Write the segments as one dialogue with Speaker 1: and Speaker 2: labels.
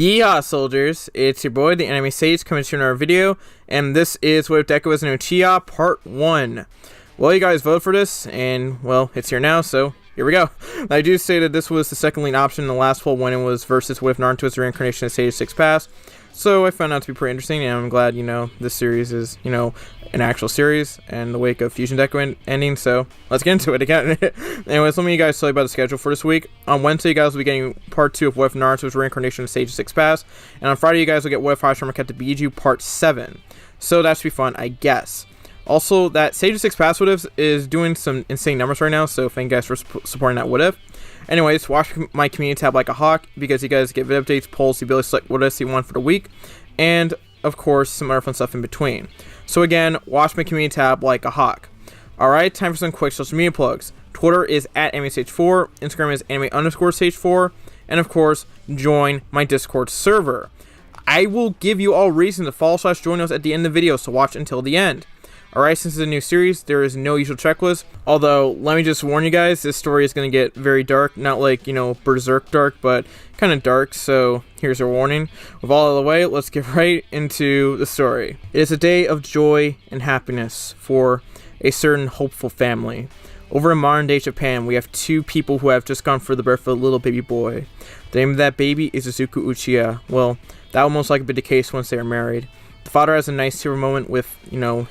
Speaker 1: Yeehaw, soldiers! It's your boy, the Anime Sage, coming to another video, and this is What If Deku Was an Uchiha Part 1. Well, you guys voted for this, and, well, it's here now, so here we go. I do say that this was the second lead option in the last poll when it was versus What If Naruto was the reincarnation of Sage 6 Pass, so I found out to be pretty interesting, and I'm glad, this series is, an actual series, and the wake of Fusion Deku ending, so let's get into it again. Anyways, let me you guys tell you about the schedule for this week. On Wednesday, you guys will be getting Part 2 of What If Naruto's reincarnation of Sage 6 Pass, and on Friday, you guys will get What If Hashirama kept to Biju Part 7. So that should be fun, I guess. Also, that Sage 6 Pass What If is doing some insane numbers right now, so thank you guys for supporting that What If. Anyways, watch my community tab like a hawk, because you guys get vid updates, polls, the ability to select what ifs you want for the week, and, of course, some other fun stuff in between. So again, watch my community tab like a hawk. Alright, time for some quick social media plugs. Twitter is at AnimeSage4, Instagram is anime_sage4, and of course, join my Discord server. I will give you all reason to follow/join us at the end of the video, so watch until the end. Alright, since it's a new series, there is no usual checklist, although, let me just warn you guys, this story is going to get very dark, not like, berserk dark, but kind of dark, so here's your warning. With all out of the way, let's get right into the story. It is a day of joy and happiness for a certain hopeful family. Over in modern-day Japan, we have two people who have just gone for the birth of a little baby boy. The name of that baby is Izuku Uchiha. Well, that will most likely be the case once they are married. The father has a nice tear moment with,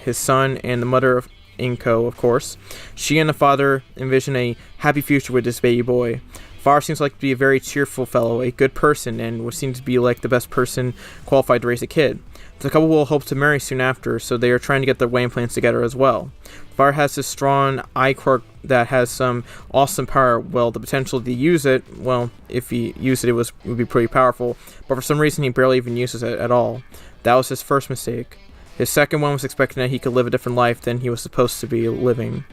Speaker 1: his son, and the mother of Inko, of course. She and the father envision a happy future with this baby boy. The father seems like to be a very cheerful fellow, a good person, and would seem to be like the best person qualified to raise a kid. The couple will hope to marry soon after, so they are trying to get their wedding plans together as well. The father has this strong eye quirk that has some awesome power. Well, the potential to use it, well, if he used it, would be pretty powerful, but for some reason he barely even uses it at all. That was his first mistake. His second one was expecting that he could live a different life than he was supposed to be living.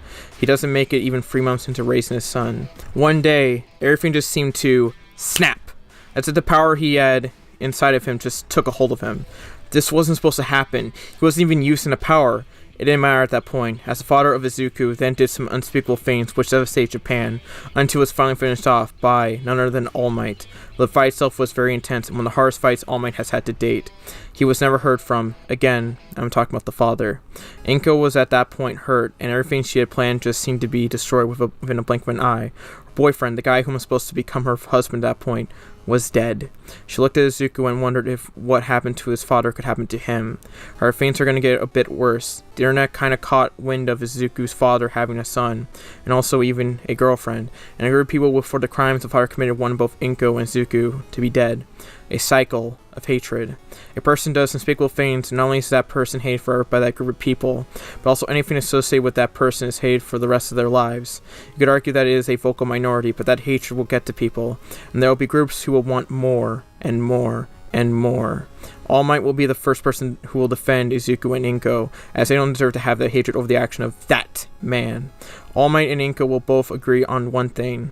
Speaker 1: He doesn't make it even 3 months into raising his son. One day, everything just seemed to snap. As if the power he had inside of him just took a hold of him. This wasn't supposed to happen. He wasn't even using the power. It didn't matter at that point, as the father of Izuku then did some unspeakable things which devastated Japan, until it was finally finished off by none other than All Might. The fight itself was very intense, and one of the hardest fights All Might has had to date. He was never heard from. Again, I'm talking about the father. Inko was at that point hurt, and everything she had planned just seemed to be destroyed within a blink of an eye. Her boyfriend, the guy who was supposed to become her husband at that point, was dead. She looked at Izuku and wondered if what happened to his father could happen to him. Her things are going to get a bit worse. The internet kind of caught wind of Izuku's father having a son, and also even a girlfriend, and a group of people for the crimes the father committed wanted both Inko and Izuku to be dead. A cycle of hatred. A person does unspeakable things, and not only is that person hated for by that group of people, but also anything associated with that person is hated for the rest of their lives. You could argue that it is a vocal minority, but that hatred will get to people, and there will be groups who will want more, and more, and more. All Might will be the first person who will defend Izuku and Inko, as they don't deserve to have that hatred over the action of that man. All Might and Inko will both agree on one thing.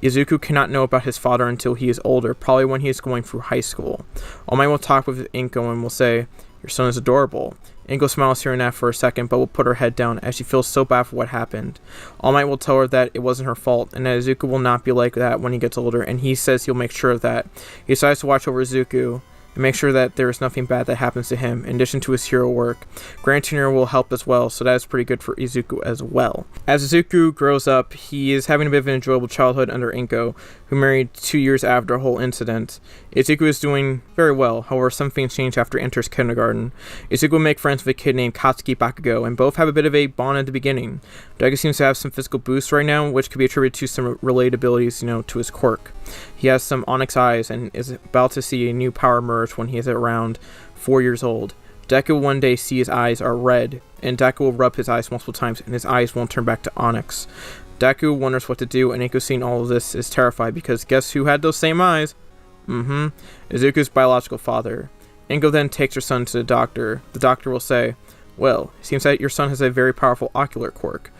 Speaker 1: Izuku cannot know about his father until he is older, probably when he is going through high school. All Might will talk with Inko and will say, "Your son is adorable." Inko smiles hearing that for a second, but will put her head down as she feels so bad for what happened. All Might will tell her that it wasn't her fault, and that Izuku will not be like that when he gets older, and he says he'll make sure of that. He decides to watch over Izuku and make sure that there is nothing bad that happens to him, in addition to his hero work. Grand Tenure will help as well, so that is pretty good for Izuku as well. As Izuku grows up, he is having a bit of an enjoyable childhood under Inko, who married 2 years after the whole incident. Izuku is doing very well, however some things change after he enters kindergarten. Izuku will make friends with a kid named Katsuki Bakugo, and both have a bit of a bond at the beginning. Deku seems to have some physical boosts right now, which could be attributed to some related abilities, to his quirk. He has some onyx eyes, and is about to see a new power emerge when he is around 4 years old. Deku will one day see his eyes are red, and Deku will rub his eyes multiple times, and his eyes won't turn back to onyx. Deku wonders what to do, and Inko, seeing all of this, is terrified, because guess who had those same eyes? Izuku's biological father. Inko then takes her son to the doctor. The doctor will say, "Well, it seems that your son has a very powerful ocular quirk."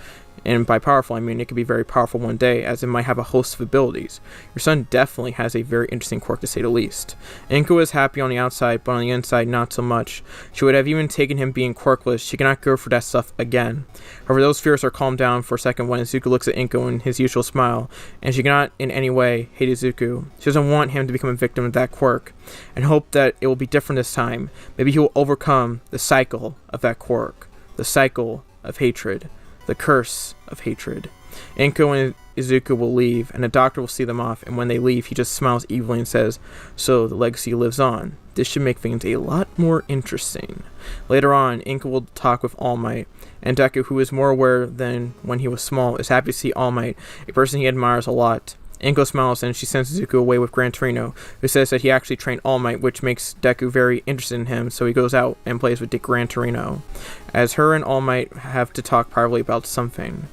Speaker 1: And by powerful, I mean it could be very powerful one day, as it might have a host of abilities. Your son definitely has a very interesting quirk, to say the least. Inko is happy on the outside, but on the inside, not so much. She would have even taken him being quirkless. She cannot go for that stuff again. However, those fears are calmed down for a second when Izuku looks at Inko in his usual smile, and she cannot in any way hate Izuku. She doesn't want him to become a victim of that quirk, and hope that it will be different this time. Maybe he will overcome the cycle of that quirk, the cycle of hatred, the curse of hatred. Inko and Izuku will leave, and the doctor will see them off, and when they leave, he just smiles evilly and says, "So, the legacy lives on. This should make things a lot more interesting." Later on, Inko will talk with All Might, and Deku, who is more aware than when he was small, is happy to see All Might, a person he admires a lot. Inko smiles and she sends Izuku away with Gran Torino, who says that he actually trained All Might, which makes Deku very interested in him, so he goes out and plays with Gran Torino, as her and All Might have to talk privately about something.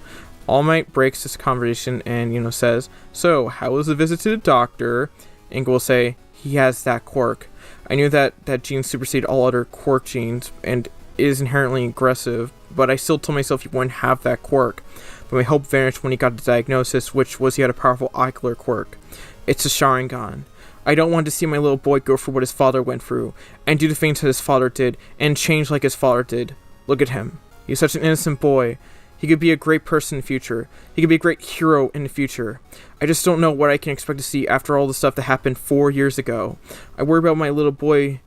Speaker 1: All Might breaks this conversation and, says, "So, how was the visit to the doctor?" Inko will say, "He has that quirk. I knew that gene superseded all other quirk genes and is inherently aggressive, but I still told myself he wouldn't have that quirk. But my hope vanished when he got the diagnosis, which was he had a powerful ocular quirk. It's a Sharingan. I don't want to see my little boy go through what his father went through, and do the things that his father did, and change like his father did. Look at him. He's such an innocent boy. He could be a great person in the future. He could be a great hero in the future. I just don't know what I can expect to see after all the stuff that happened 4 years ago. I worry about my little boy.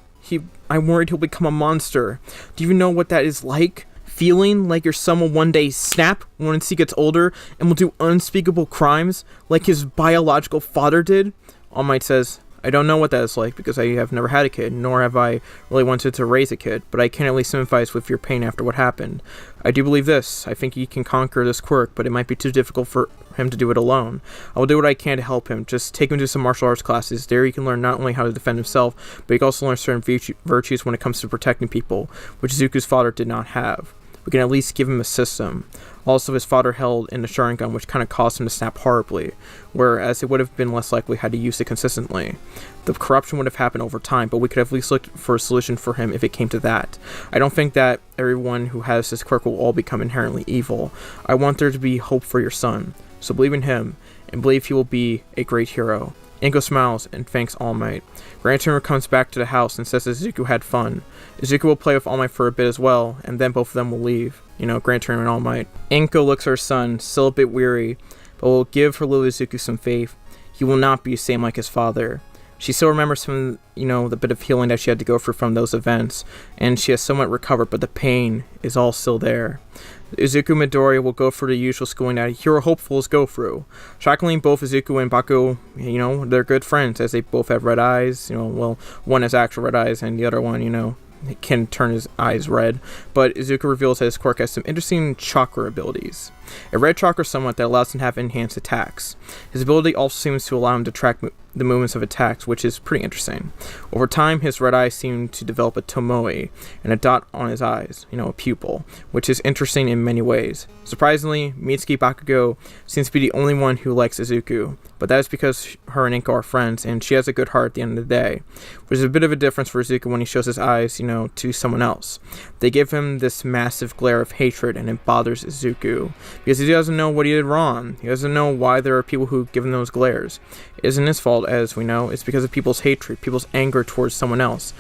Speaker 1: I'm worried he'll become a monster. Do you know what that is like? Feeling like your son will one day snap once he gets older and will do unspeakable crimes like his biological father did?" All Might says, "I don't know what that is like because I have never had a kid, nor have I really wanted to raise a kid, but I can at least sympathize with your pain after what happened. I do believe this. I think he can conquer this quirk, but it might be too difficult for him to do it alone. I will do what I can to help him. Just take him to some martial arts classes. There he can learn not only how to defend himself, but he can also learn certain virtues when it comes to protecting people, which Zuko's father did not have. We can at least give him a system." Also, his father held in the Sharingan, which kind of caused him to snap horribly, whereas it would have been less likely had he used it consistently. The corruption would have happened over time, but we could have at least looked for a solution for him if it came to that. I don't think that everyone who has this quirk will all become inherently evil. I want there to be hope for your son, so believe in him, and believe he will be a great hero. Inko smiles and thanks All Might. Gran Torino comes back to the house and says that Izuku had fun. Izuku will play with All Might for a bit as well, and then both of them will leave. Gran Torino and All Might. Inko looks at her son, still a bit weary, but will give her little Izuku some faith. He will not be the same like his father. She still remembers some, the bit of healing that she had to go through from those events, and she has somewhat recovered, but the pain is all still there. Izuku and Midoriya will go through the usual schooling that hero hopefuls go through. Shockingly, both Izuku and Bakugo, they're good friends, as they both have red eyes. One has actual red eyes, and the other one, can turn his eyes red. But Izuku reveals that his quirk has some interesting chakra abilities. A red chakra somewhat that allows him to have enhanced attacks. His ability also seems to allow him to track the movements of attacks, which is pretty interesting. Over time, his red eyes seem to develop a tomoe, and a dot on his eyes, a pupil, which is interesting in many ways. Surprisingly, Mitsuki Bakugo seems to be the only one who likes Izuku, but that is because her and Inko are friends, and she has a good heart at the end of the day, which is a bit of a difference for Izuku when he shows his eyes, to someone else. They give him this massive glare of hatred, and it bothers Izuku, because he doesn't know what he did wrong. He doesn't know why there are people who give him those glares. It isn't his fault, as we know. It's because of people's hatred, people's anger towards someone else.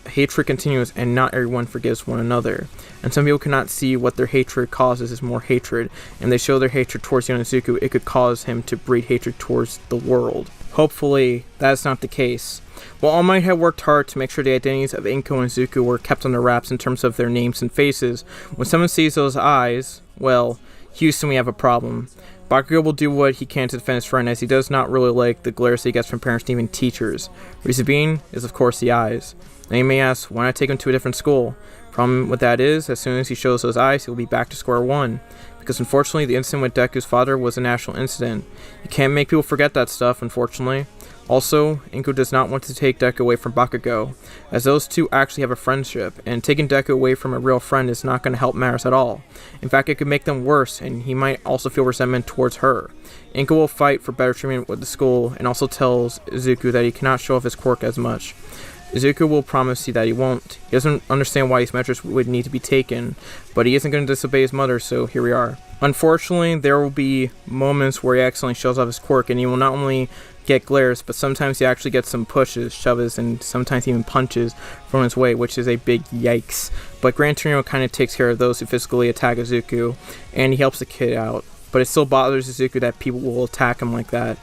Speaker 1: Hatred continues, and not everyone forgives one another. And some people cannot see what their hatred causes is more hatred, and they show their hatred towards Izuku. It could cause him to breed hatred towards the world. Hopefully, that's not the case. While All Might had worked hard to make sure the identities of Inko and Izuku were kept under wraps in terms of their names and faces, when someone sees those eyes, well, Houston, we have a problem. Bakugo will do what he can to defend his friend, as he does not really like the glares he gets from parents and even teachers. Reason being is, of course, the eyes. Now you may ask, why not take him to a different school? Problem with that is, as soon as he shows those eyes, he will be back to square one. Because unfortunately, the incident with Deku's father was a national incident. You can't make people forget that stuff, unfortunately. Also, Inko does not want to take Deku away from Bakugo, as those two actually have a friendship, and taking Deku away from a real friend is not going to help matters at all. In fact, it could make them worse, and he might also feel resentment towards her. Inko will fight for better treatment with the school, and also tells Izuku that he cannot show off his quirk as much. Izuku will promise you that he won't. He doesn't understand why these measures would need to be taken, but he isn't going to disobey his mother, so here we are. Unfortunately, there will be moments where he accidentally shows off his quirk, and he will not only get glares, but sometimes he actually gets some pushes, shoves, and sometimes even punches from his way, which is a big yikes. But Gran Torino kind of takes care of those who physically attack Izuku, and he helps the kid out. But it still bothers Izuku that people will attack him like that.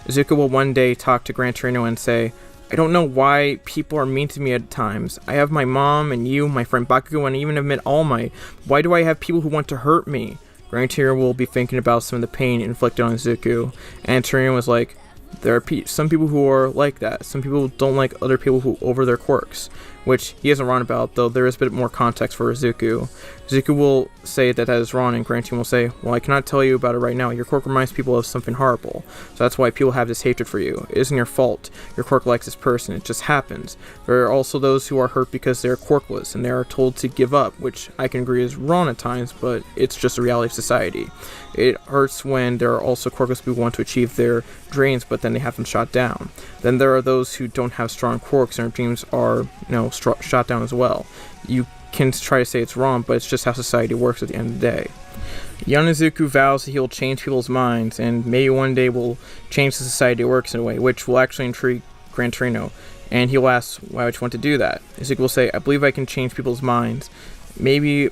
Speaker 1: Izuku will one day talk to Gran Torino and say, "I don't know why people are mean to me at times. I have my mom and you, my friend Bakugo, and even have met All Might. Why do I have people who want to hurt me?" Gran Torino will be thinking about some of the pain inflicted on Izuku, and Torino was like, there are some people who are like that. Some people don't like other people who over their quirks, which he isn't wrong about, though there is a bit more context for Izuku. Izuku will say that is wrong, and Gran Torino will say, "Well, I cannot tell you about it right now. Your quirk reminds people of something horrible, so that's why people have this hatred for you. It isn't your fault. Your quirk likes this person. It just happens." There are also those who are hurt because they are quirkless, and they are told to give up, which I can agree is wrong at times, but it's just a reality of society. It hurts when there are also quirkless people who want to achieve their dreams, but then they have them shot down. Then there are those who don't have strong quirks, and their dreams are, shot down as well. You can try to say it's wrong, but it's just how society works at the end of the day. Young Izuku vows that he will change people's minds, and maybe one day will change the society works in a way, which will actually intrigue Gran Torino. And he'll ask, "Why would you want to do that?" Izuku will say, "I believe I can change people's minds. Maybe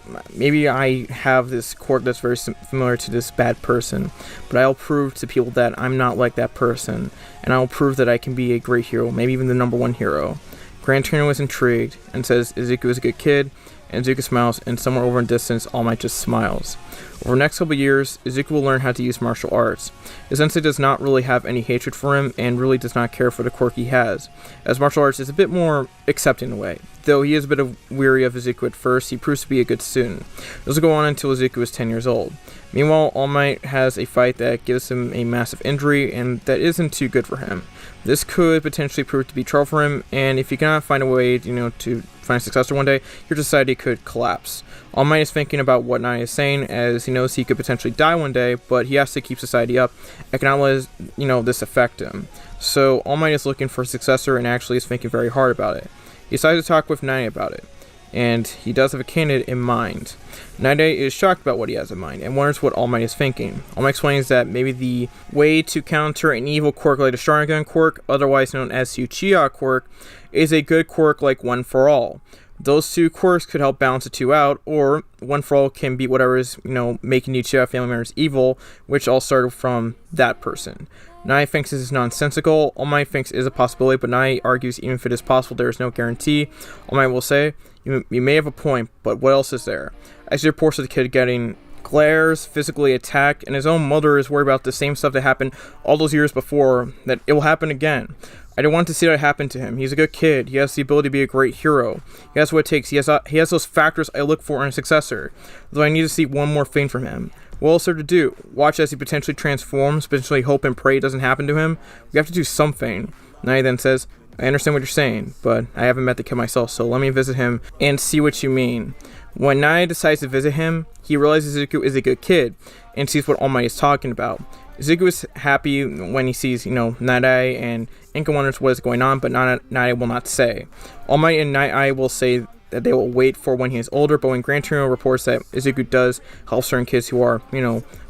Speaker 1: I have this quirk that's very similar to this bad person, but I'll prove to people that I'm not like that person, and I'll prove that I can be a great hero, maybe even the #1 hero." Gran Torino is intrigued and says Izuku is a good kid, and Izuku smiles, and somewhere over in distance, All Might just smiles. Over the next couple of years, Izuku will learn how to use martial arts. His sensei does not really have any hatred for him, and really does not care for the quirk he has, as martial arts is a bit more accepting in a way. Though he is a bit weary of Izuku at first, he proves to be a good student. This will go on until Izuku is 10 years old. Meanwhile, All Might has a fight that gives him a massive injury, and that isn't too good for him. This could potentially prove to be trouble for him, and if he cannot find a way, to find a successor one day, your society could collapse. All Might is thinking about what Nai is saying, as he knows he could potentially die one day, but he has to keep society up and cannot let this affect him. So All Might is looking for a successor and actually is thinking very hard about it. He decides to talk with Nai about it, and he does have a candidate in mind. Nai is shocked about what he has in mind and wonders what All Might is thinking. All Might explains that maybe the way to counter an evil quirk like the Sharingan quirk, otherwise known as the Uchiha quirk, is a good quirk like One for All. Those two quirks could help balance the two out, or One for All can beat whatever is, making the Uchiha family members evil, which all started from that person. Nai thinks this is nonsensical. All Might thinks it is a possibility, but Nai argues even if it is possible, there is no guarantee. All Might will say, you may have a point, but what else is there? As he reports of the kid getting glares, physically attacked, and his own mother is worried about the same stuff that happened all those years before, that it will happen again. I don't want to see that happen to him. He's a good kid. He has the ability to be a great hero. He has what it takes. He has those factors I look for in a successor. Though I need to see one more thing from him. What else is there to do? Watch as he potentially transforms, potentially hope and pray it doesn't happen to him? We have to do something. Nai then says, I understand what you're saying, but I haven't met the kid myself, so let me visit him and see what you mean. When Nai decides to visit him, he realizes Izuku is a good kid and sees what All Might is talking about. Izuku is happy when he sees, Nai, and Inka wonders what is going on, but Nai will not say. All Might and Nai will say that they will wait for when he is older, but when Gran Torino reports that Izuku does help certain kids who are,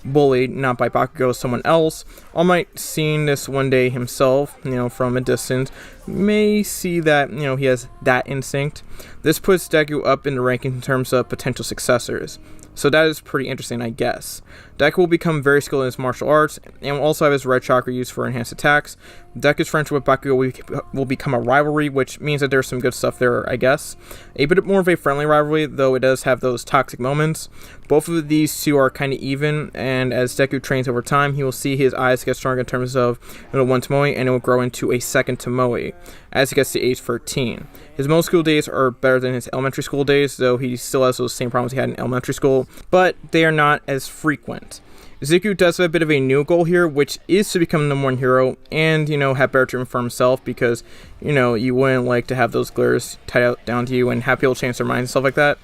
Speaker 1: bullied, not by Bakugo, someone else, All Might, seeing this one day himself, from a distance, may see that, he has that instinct. This puts Deku up in the ranking in terms of potential successors. So that is pretty interesting, I guess. Deku will become very skilled in his martial arts, and will also have his red chakra used for enhanced attacks. Deku's friendship with Bakugo will become a rivalry, which means that there's some good stuff there, I guess. A bit more of a friendly rivalry, though it does have those toxic moments. Both of these two are kind of even, and as Deku trains over time, he will see his eyes get stronger in terms of one Tomoe, and it will grow into a second Tomoe as he gets to age 13. His middle school days are better than his elementary school days, though he still has those same problems he had in elementary school, but they are not as frequent. Izuku does have a bit of a new goal here, which is to become the #1 hero and, have better treatment for himself because, you wouldn't like to have those glares tied out down to you and have people change their minds and stuff like that.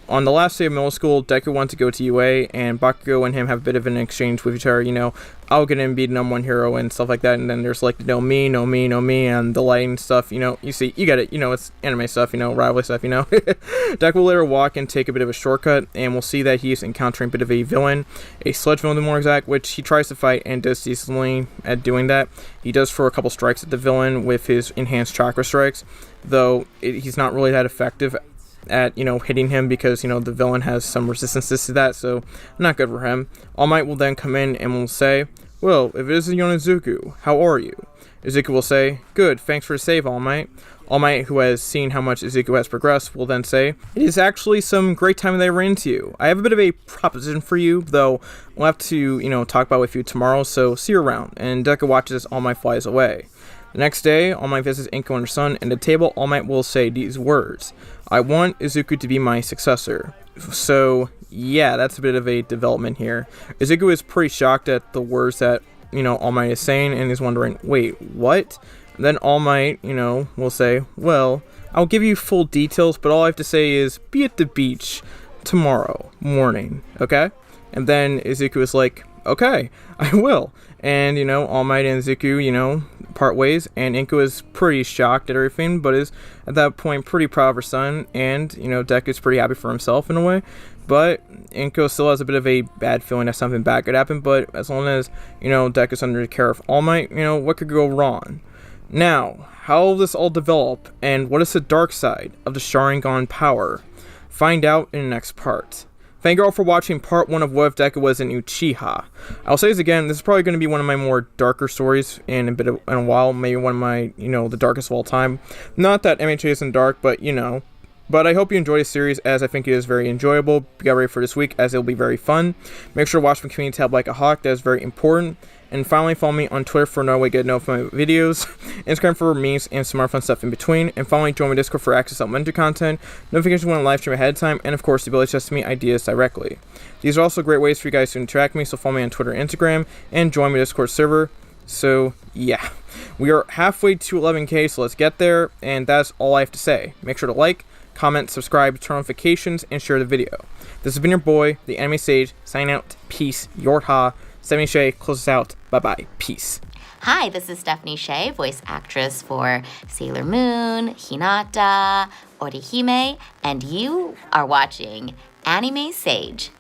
Speaker 1: on the last day of middle school, Deku wants to go to UA, and Bakugo and him have a bit of an exchange with each other. You know, I'll get in, be the #1 hero and stuff like that. And then there's like, no me, and the lighting stuff. You know, you see, you get it. You know, it's anime stuff. You know, rivalry stuff. You know, Deku will later walk and take a bit of a shortcut, and we'll see that he's encountering a bit of a villain, a sludge villain to be more exact, which he tries to fight and does decently at doing that. He does throw a couple strikes at the villain with his enhanced chakra strikes, though he's not really that effective at, you know, hitting him because, you know, the villain has some resistances to that, so not good for him. All Might will then come in and will say, well, if it isn't Yonezuku, how are you? Izuku will say, good, thanks for the save, All Might. All Might, who has seen how much Izuku has progressed, will then say, it is actually some great time that I ran into you. I have a bit of a proposition for you, though we'll have to, you know, talk about it with you tomorrow, so see you around. And Deku watches as All Might flies away. The next day, All Might visits Inko and her son, and at the table, All Might will say these words, I want Izuku to be my successor. So, yeah, that's a bit of a development here. Izuku is pretty shocked at the words that, you know, All Might is saying, and is wondering, wait, what? And then All Might, you know, will say, well, I'll give you full details, but all I have to say is, be at the beach tomorrow morning, okay? And then Izuku is like, okay, I will. And, you know, All Might and Izuku, you know, part ways, and Inko is pretty shocked at everything, but is at that point pretty proud of her son, and, you know, Deku is pretty happy for himself in a way, but Inko still has a bit of a bad feeling that something bad could happen, but as long as, you know, Deku is under the care of All Might, you know, what could go wrong? Now, how will this all develop, and what is the dark side of the Sharingan power? Find out in the next part. Thank you all for watching part 1 of What If Deku Was an Uchiha. I'll say this again, this is probably going to be one of my more darker stories in a while, maybe one of my, you know, the darkest of all time. Not that MHA isn't dark, but, you know. But I hope you enjoy this series, as I think it is very enjoyable. Get ready for this week, as it'll be very fun. Make sure to watch my community tab like a hawk, that is very important. And finally, follow me on Twitter for another way to get notified of my videos, Instagram for memes and some more fun stuff in between, and finally, join my Discord for access to supplementary content, notifications when I live stream ahead of time, and of course, the ability to test me ideas directly. These are also great ways for you guys to interact with me, so follow me on Twitter and Instagram, and join my Discord server. So, yeah, we are halfway to 11K, so let's get there, and that's all I have to say. Make sure to like, comment, subscribe, turn on notifications, and share the video. This has been your boy, the Anime Sage, signing out. Peace. YEEHAW. Stephanie Shea, close us out. Bye-bye. Peace.
Speaker 2: Hi, this is Stephanie Shea, voice actress for Sailor Moon, Hinata, Orihime, and you are watching Anime Sage.